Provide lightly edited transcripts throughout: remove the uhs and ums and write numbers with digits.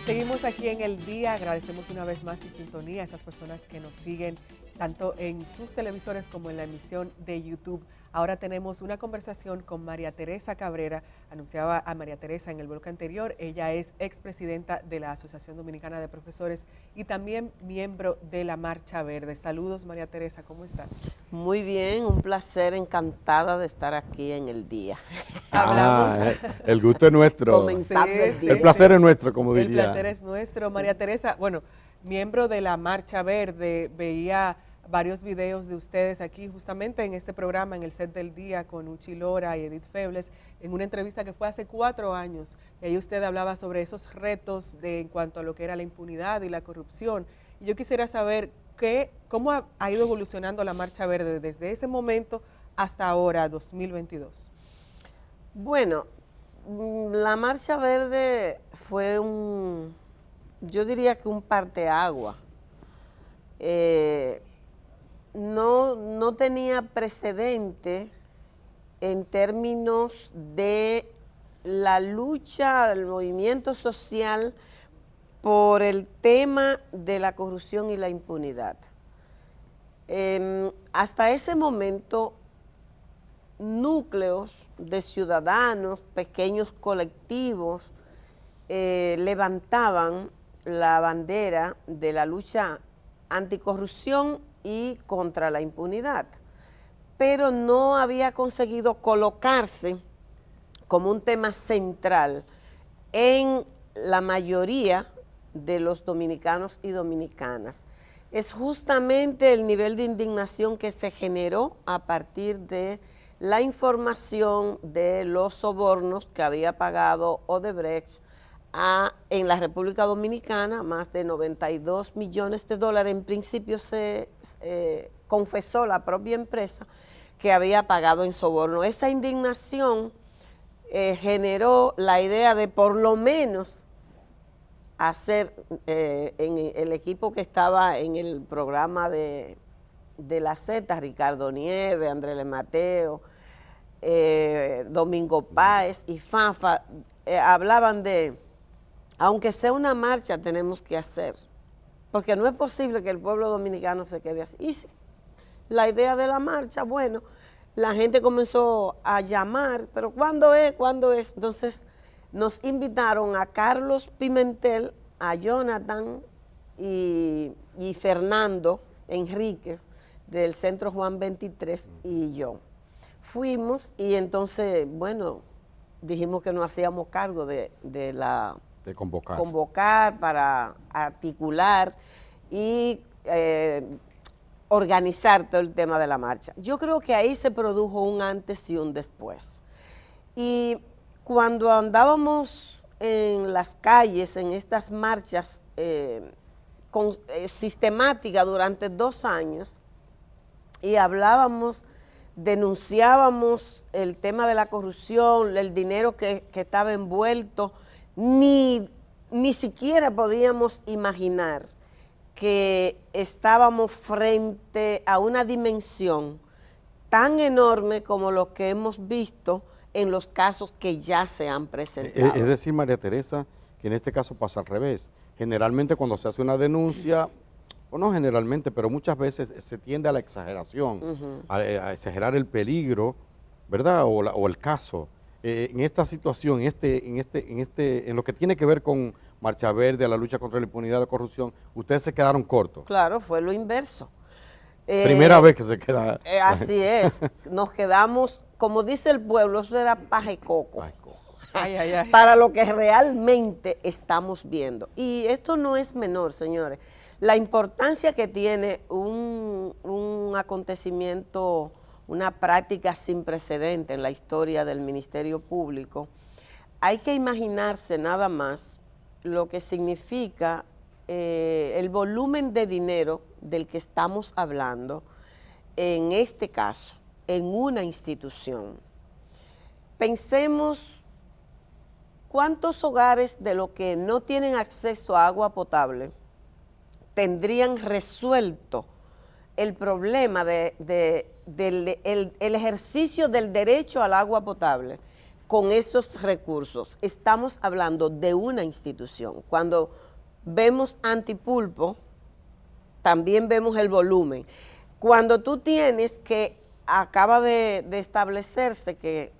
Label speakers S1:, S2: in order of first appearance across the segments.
S1: Seguimos aquí en El Día, agradecemos una vez más su sintonía a esas personas que nos siguen tanto en sus televisores como en la emisión de YouTube. Ahora tenemos una conversación con María Teresa Cabrera. Anunciaba a María Teresa en el bloque anterior. Ella es expresidenta de la Asociación Dominicana de Profesores y también miembro de la Marcha Verde. Saludos, María Teresa, ¿cómo está?
S2: Muy bien, un placer, encantada de estar aquí en El Día.
S1: Hablamos.
S3: El gusto es nuestro.
S2: Comenzando el día.
S3: El placer es nuestro, como diría.
S1: El placer es nuestro. María Teresa, bueno, miembro de la Marcha Verde, veía varios videos de ustedes aquí justamente en este programa, en el set del día, con Uchi Lora y Edith Febles, en una entrevista que fue hace 4 años, y ahí usted hablaba sobre esos retos en cuanto a lo que era la impunidad y la corrupción. Y yo quisiera saber cómo ha ido evolucionando la Marcha Verde desde ese momento hasta ahora, 2022.
S2: Bueno, la Marcha Verde fue yo diría que un parteagua. No tenía precedente en términos de la lucha, el movimiento social por el tema de la corrupción y la impunidad. Hasta ese momento, núcleos de ciudadanos, pequeños colectivos, levantaban la bandera de la lucha anticorrupción y contra la impunidad, pero no había conseguido colocarse como un tema central en la mayoría de los dominicanos y dominicanas. Es justamente el nivel de indignación que se generó a partir de la información de los sobornos que había pagado Odebrecht en la República Dominicana, más de 92 millones de dólares. En principio se confesó la propia empresa que había pagado en soborno. Esa indignación generó la idea de por lo menos hacer en el equipo que estaba en el programa de la Z, Ricardo Nieves, Andrés Mateo, Domingo Páez y Fafa, hablaban de, aunque sea una marcha, tenemos que hacer, porque no es posible que el pueblo dominicano se quede así. Y la idea de la marcha, bueno, la gente comenzó a llamar, pero ¿cuándo es? ¿Cuándo es? Entonces nos invitaron a Carlos Pimentel, a Jonathan y Fernando Enrique del Centro Juan 23 y yo. Fuimos y entonces, bueno, dijimos que nos hacíamos cargo de convocar para articular y organizar todo el tema de la marcha. Yo creo que ahí se produjo un antes y un después. Y cuando andábamos en las calles, en estas marchas sistemáticas durante 2 años, y hablábamos, denunciábamos el tema de la corrupción, el dinero que estaba envuelto, ni siquiera podíamos imaginar que estábamos frente a una dimensión tan enorme como lo que hemos visto en los casos que ya se han presentado.
S3: Es decir, María Teresa, que en este caso pasa al revés. Generalmente cuando se hace una denuncia, o no generalmente, pero muchas veces se tiende a la exageración, a exagerar el peligro, ¿verdad? O el caso. En esta situación, en lo que tiene que ver con Marcha Verde, la lucha contra la impunidad y la corrupción, ustedes se quedaron cortos.
S2: Claro, fue lo inverso.
S3: Primera vez que se queda.
S2: Así es, nos quedamos, como dice el pueblo, eso era paja y coco. Para lo que realmente estamos viendo. Y esto no es menor, señores. La importancia que tiene un acontecimiento, una práctica sin precedente en la historia del Ministerio Público, hay que imaginarse nada más lo que significa el volumen de dinero del que estamos hablando, en este caso, en una institución. Pensemos cuántos hogares de los que no tienen acceso a agua potable tendrían resuelto el problema del ejercicio del derecho al agua potable con esos recursos. Estamos hablando de una institución. Cuando vemos Antipulpo, también vemos el volumen. Cuando tú tienes que, acaba de establecerse que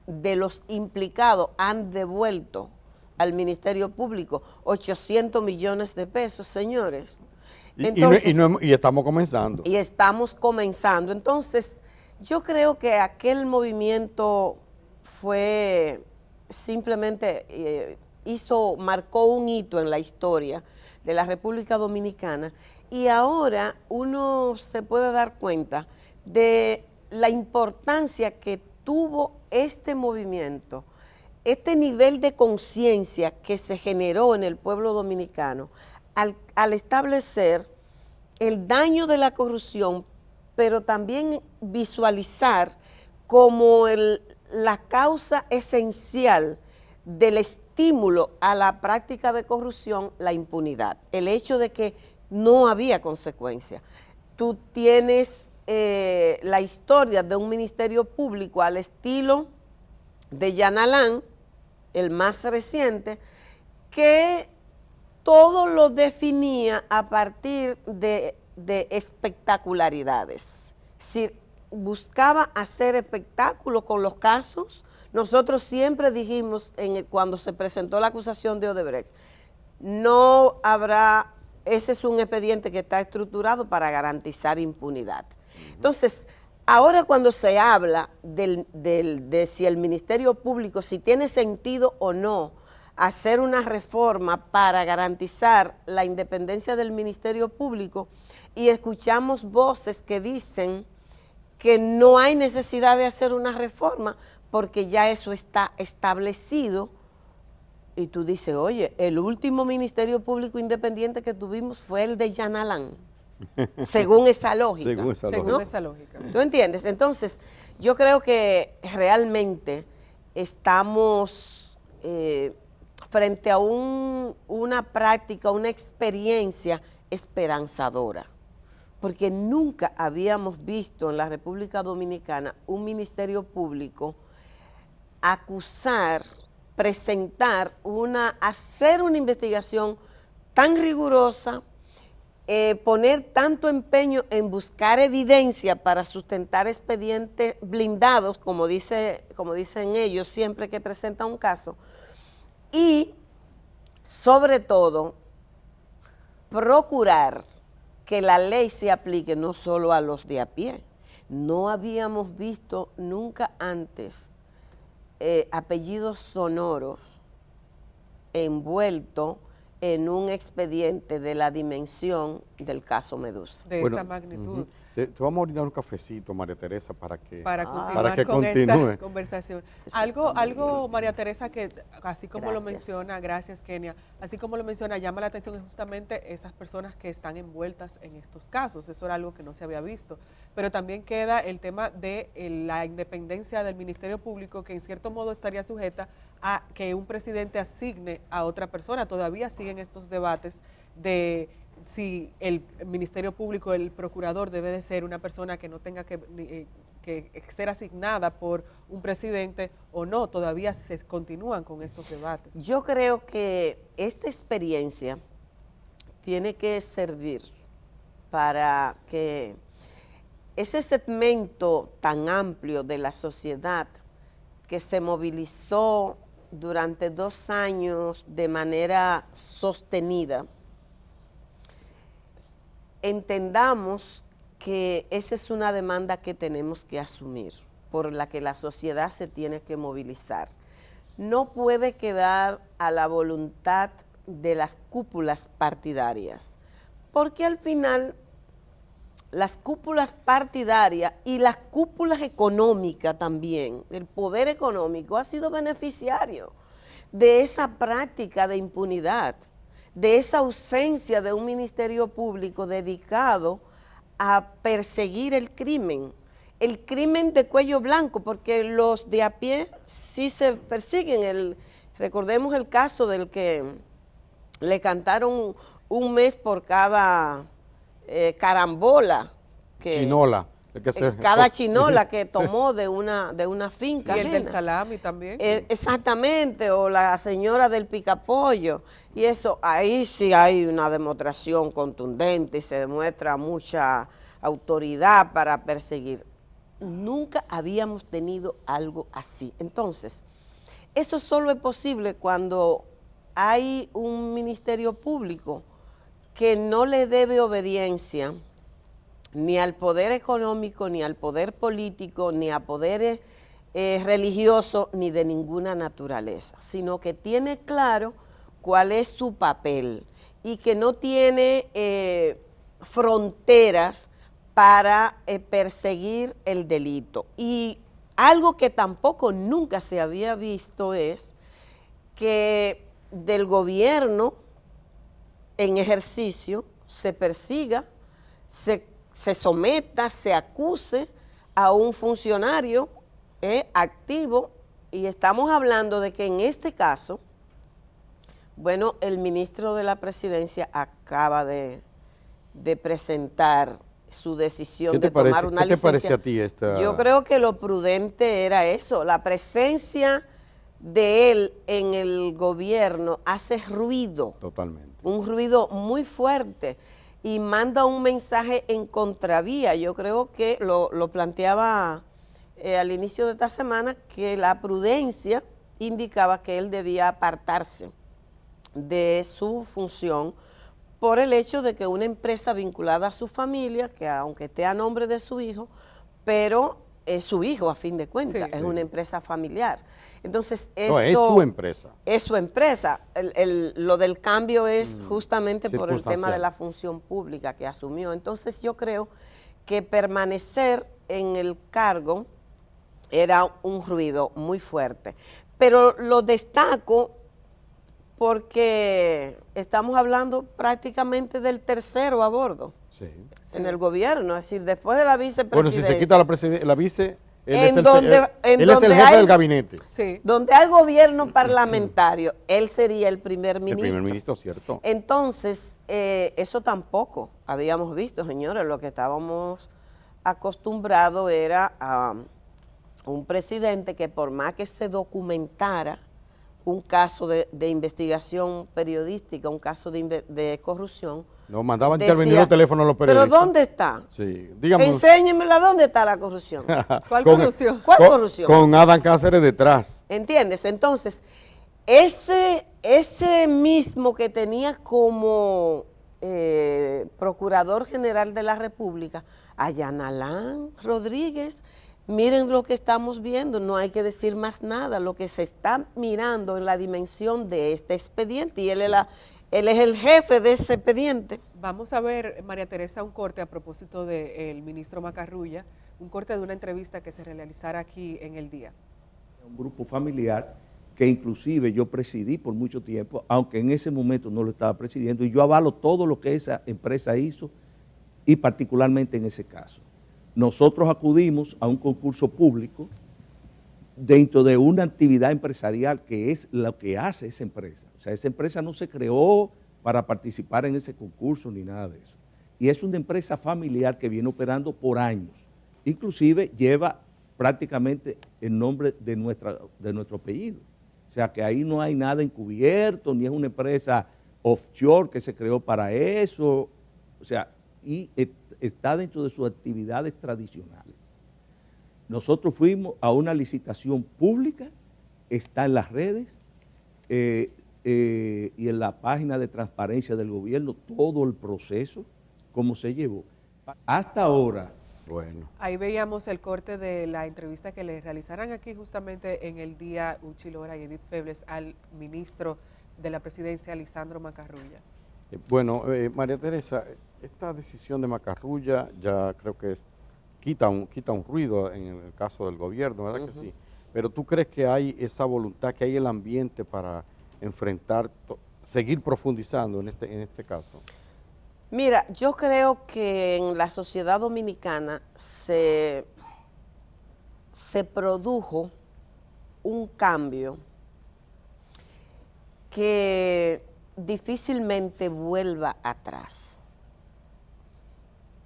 S2: de los implicados han devuelto al Ministerio Público 800 millones de pesos, señores. Entonces,
S3: y estamos comenzando.
S2: Y estamos comenzando. Entonces, yo creo que aquel movimiento fue simplemente, marcó un hito en la historia de la República Dominicana, y ahora uno se puede dar cuenta de la importancia que tuvo este movimiento, este nivel de conciencia que se generó en el pueblo dominicano al establecer el daño de la corrupción, pero también visualizar como la causa esencial del estímulo a la práctica de corrupción, la impunidad. El hecho de que no había consecuencia. Tú tienes la historia de un ministerio público al estilo de Jan Alain, el más reciente, que todo lo definía a partir de espectacularidades. Si buscaba hacer espectáculo con los casos, nosotros siempre dijimos cuando se presentó la acusación de Odebrecht, no habrá, ese es un expediente que está estructurado para garantizar impunidad. Entonces, ahora cuando se habla de si el Ministerio Público, si tiene sentido o no hacer una reforma para garantizar la independencia del Ministerio Público, y escuchamos voces que dicen que no hay necesidad de hacer una reforma porque ya eso está establecido, y tú dices, oye, el último Ministerio Público independiente que tuvimos fue el de Jan Alain, según esa lógica.
S1: Según esa lógica.
S2: ¿Tú entiendes? Entonces, yo creo que realmente estamos frente a una práctica, una experiencia esperanzadora, porque nunca habíamos visto en la República Dominicana un Ministerio Público acusar, presentar hacer una investigación tan rigurosa, poner tanto empeño en buscar evidencia para sustentar expedientes blindados, como dicen ellos siempre que presentan un caso, y sobre todo procurar que la ley se aplique no solo a los de a pie. No habíamos visto nunca antes apellidos sonoros envueltos en un expediente de la dimensión del caso Medusa.
S1: De esta magnitud.
S3: Te vamos a brindar un cafecito, María Teresa, para
S1: continuar
S3: que
S1: con
S3: continúe
S1: esta conversación. Algo, María Teresa, que así como
S2: Gracias.
S1: lo menciona, gracias Kenia, así como lo menciona, llama la atención es justamente esas personas que están envueltas en estos casos. Eso era algo que no se había visto. Pero también queda el tema de la independencia del Ministerio Público, que en cierto modo estaría sujeta a que un presidente asigne a otra persona. Todavía siguen estos debates de si el Ministerio Público, el procurador, debe de ser una persona que no tenga que ser asignada por un presidente o no. Todavía se continúan con estos debates.
S2: Yo creo que esta experiencia tiene que servir para que ese segmento tan amplio de la sociedad que se movilizó durante 2 años de manera sostenida, entendamos que esa es una demanda que tenemos que asumir, por la que la sociedad se tiene que movilizar. No puede quedar a la voluntad de las cúpulas partidarias, porque al final las cúpulas partidarias y las cúpulas económicas también, el poder económico ha sido beneficiario de esa práctica de impunidad, de esa ausencia de un ministerio público dedicado a perseguir el crimen de cuello blanco, porque los de a pie sí se persiguen. Recordemos el caso del que le cantaron un mes por cada carambola.
S3: Chinola.
S2: cada chinola que tomó de una finca.
S1: Y el del
S2: ajena.
S1: salami también.
S2: Exactamente, o la señora del picapollo. Y eso, ahí sí hay una demostración contundente y se demuestra mucha autoridad para perseguir. Nunca habíamos tenido algo así. Entonces, eso solo es posible cuando hay un ministerio público que no le debe obediencia ni al poder económico, ni al poder político, ni a poderes religiosos, ni de ninguna naturaleza, sino que tiene claro cuál es su papel y que no tiene fronteras para perseguir el delito. Y algo que tampoco nunca se había visto es que del gobierno en ejercicio se persiga, se someta, se acuse a un funcionario activo, y estamos hablando de que en este caso, bueno, el ministro de la Presidencia acaba de presentar su decisión de tomar una licencia.
S3: ¿Qué te parece a ti esta?
S2: Yo creo que lo prudente era eso, la presencia de él en el gobierno hace ruido.
S3: Totalmente.
S2: Un ruido muy fuerte y manda un mensaje en contravía. Yo creo que lo planteaba al inicio de esta semana, que la prudencia indicaba que él debía apartarse de su función por el hecho de que una empresa vinculada a su familia, que aunque esté a nombre de su hijo, pero es su hijo a fin de cuentas,
S1: sí,
S2: es una empresa familiar. Entonces, eso...
S3: No, es su empresa.
S2: Es su empresa. Lo del cambio es justamente por el tema de la función pública que asumió. Entonces, yo creo que permanecer en el cargo era un ruido muy fuerte. Pero lo destaco porque estamos hablando prácticamente del tercero a bordo en el gobierno. Es decir, después de la vicepresidencia.
S3: Bueno, si se quita la vice, él es
S2: el
S3: jefe del gabinete.
S2: Sí. Donde hay gobierno parlamentario, él sería el primer ministro.
S3: El primer ministro, cierto.
S2: Entonces, eso tampoco habíamos visto, señores. Lo que estábamos acostumbrados era a un presidente que, por más que se documentara un caso de investigación periodística, un caso de corrupción,
S3: nos mandaban intervenir los teléfonos a los periodistas.
S2: ¿Pero dónde está?
S3: Sí, dígame.
S2: Enséñemela, ¿dónde está la corrupción?
S1: ¿Cuál corrupción?
S2: ¿Cuál corrupción?
S3: Con Adán Cáceres detrás.
S2: ¿Entiendes? Entonces, ese mismo que tenía como Procurador General de la República, a Yanalán Rodríguez, miren lo que estamos viendo, no hay que decir más nada, lo que se está mirando en la dimensión de este expediente, y él es el jefe de ese expediente.
S1: Vamos a ver, María Teresa, un corte a propósito del ministro Macarrulla, un corte de una entrevista que se realizara aquí en El Día.
S4: Un grupo familiar que inclusive yo presidí por mucho tiempo, aunque en ese momento no lo estaba presidiendo, y yo avalo todo lo que esa empresa hizo, y particularmente en ese caso. Nosotros acudimos a un concurso público dentro de una actividad empresarial que es lo que hace esa empresa. O sea, esa empresa no se creó para participar en ese concurso ni nada de eso. Y es una empresa familiar que viene operando por años. Inclusive lleva prácticamente el nombre de nuestro apellido. O sea, que ahí no hay nada encubierto, ni es una empresa offshore que se creó para eso. O sea, y está dentro de sus actividades tradicionales. Nosotros fuimos a una licitación pública, está en las redes y en la página de transparencia del gobierno, todo el proceso, cómo se llevó. Hasta ahora.
S3: Bueno.
S1: Ahí veíamos el corte de la entrevista que le realizaran aquí justamente en El Día Uchi Lora y Edith Febles al ministro de la Presidencia, Lisandro Macarrulla.
S3: Bueno, María Teresa, esta decisión de Macarrulla ya creo que quita un ruido en el caso del gobierno, ¿verdad que sí? Pero ¿tú crees que hay esa voluntad, que hay el ambiente para enfrentar, seguir profundizando en este caso?
S2: Mira, yo creo que en la sociedad dominicana se produjo un cambio que difícilmente vuelva atrás.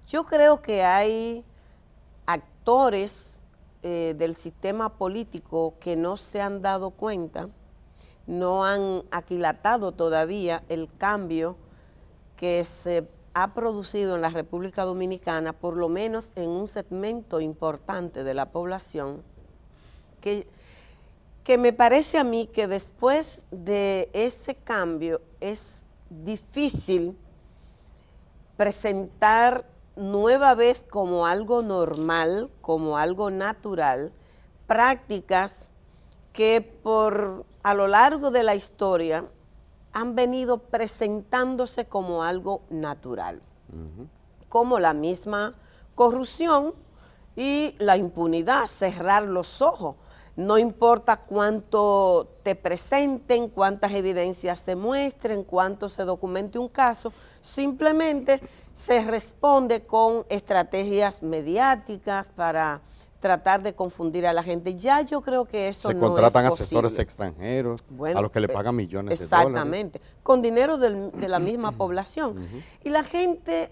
S2: Yo creo que hay actores del sistema político que no se han dado cuenta, no han aquilatado todavía el cambio que se ha producido en la República Dominicana, por lo menos en un segmento importante de la población, que me parece a mí que después de ese cambio es difícil presentar nueva vez como algo normal, como algo natural, prácticas que a lo largo de la historia han venido presentándose como algo natural, como la misma corrupción y la impunidad, cerrar los ojos. No importa cuánto te presenten, cuántas evidencias se muestren, cuánto se documente un caso, simplemente se responde con estrategias mediáticas para tratar de confundir a la gente. Ya yo creo que eso no es posible.
S3: Se contratan asesores extranjeros, a los que le pagan millones de dólares.
S2: Exactamente, con dinero de la misma población. Y la gente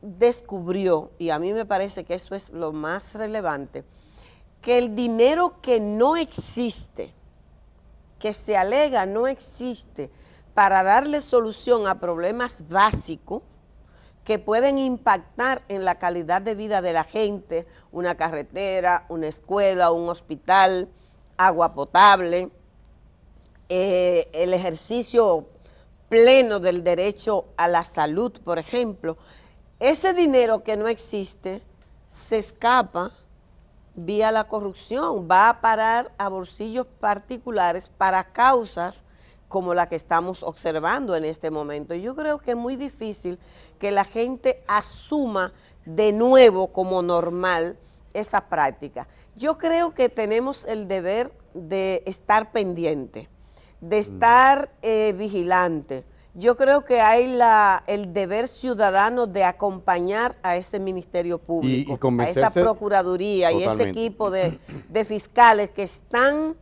S2: descubrió, y a mí me parece que eso es lo más relevante, que el dinero que no existe, que se alega no existe para darle solución a problemas básicos que pueden impactar en la calidad de vida de la gente, una carretera, una escuela, un hospital, agua potable, el ejercicio pleno del derecho a la salud, por ejemplo. Ese dinero que no existe se escapa vía la corrupción, va a parar a bolsillos particulares para causas como la que estamos observando en este momento. Yo creo que es muy difícil que la gente asuma de nuevo como normal esa práctica. Yo creo que tenemos el deber de estar pendiente, de estar vigilante. Yo creo que hay el deber ciudadano de acompañar a ese Ministerio Público, a esa Procuraduría y ese equipo de fiscales que están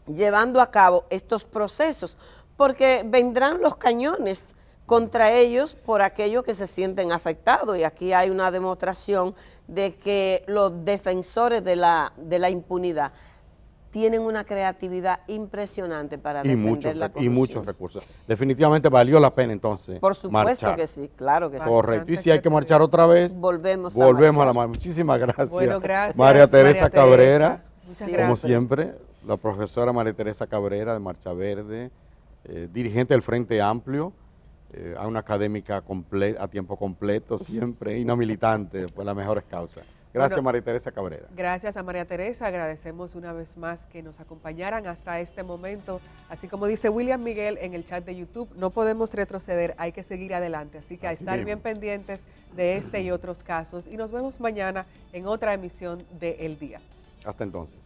S2: llevando a cabo estos procesos, porque vendrán los cañones contra ellos por aquellos que se sienten afectados, y aquí hay una demostración de que los defensores de la impunidad tienen una creatividad impresionante para defender la corrupción.
S3: Y muchos recursos. Definitivamente valió la pena entonces
S2: Por supuesto
S3: marchar.
S2: que sí, claro que sí.
S3: Correcto. Y si hay que marchar otra vez,
S2: volvemos
S3: a la
S2: marchar.
S3: marcha. Muchísimas gracias.
S1: Bueno, gracias.
S3: María Teresa Cabrera,
S1: Muchas
S3: como siempre, la profesora María Teresa Cabrera de Marcha Verde, dirigente del Frente Amplio, a una académica a tiempo completo siempre, y no militante por las mejores causas. Gracias, bueno, María Teresa Cabrera.
S1: Gracias a María Teresa, agradecemos una vez más que nos acompañaran hasta este momento. Así como dice William Miguel en el chat de YouTube, no podemos retroceder, hay que seguir adelante. Así que a estar bien pendientes de este y otros casos. Y nos vemos mañana en otra emisión de El Día.
S3: Hasta entonces.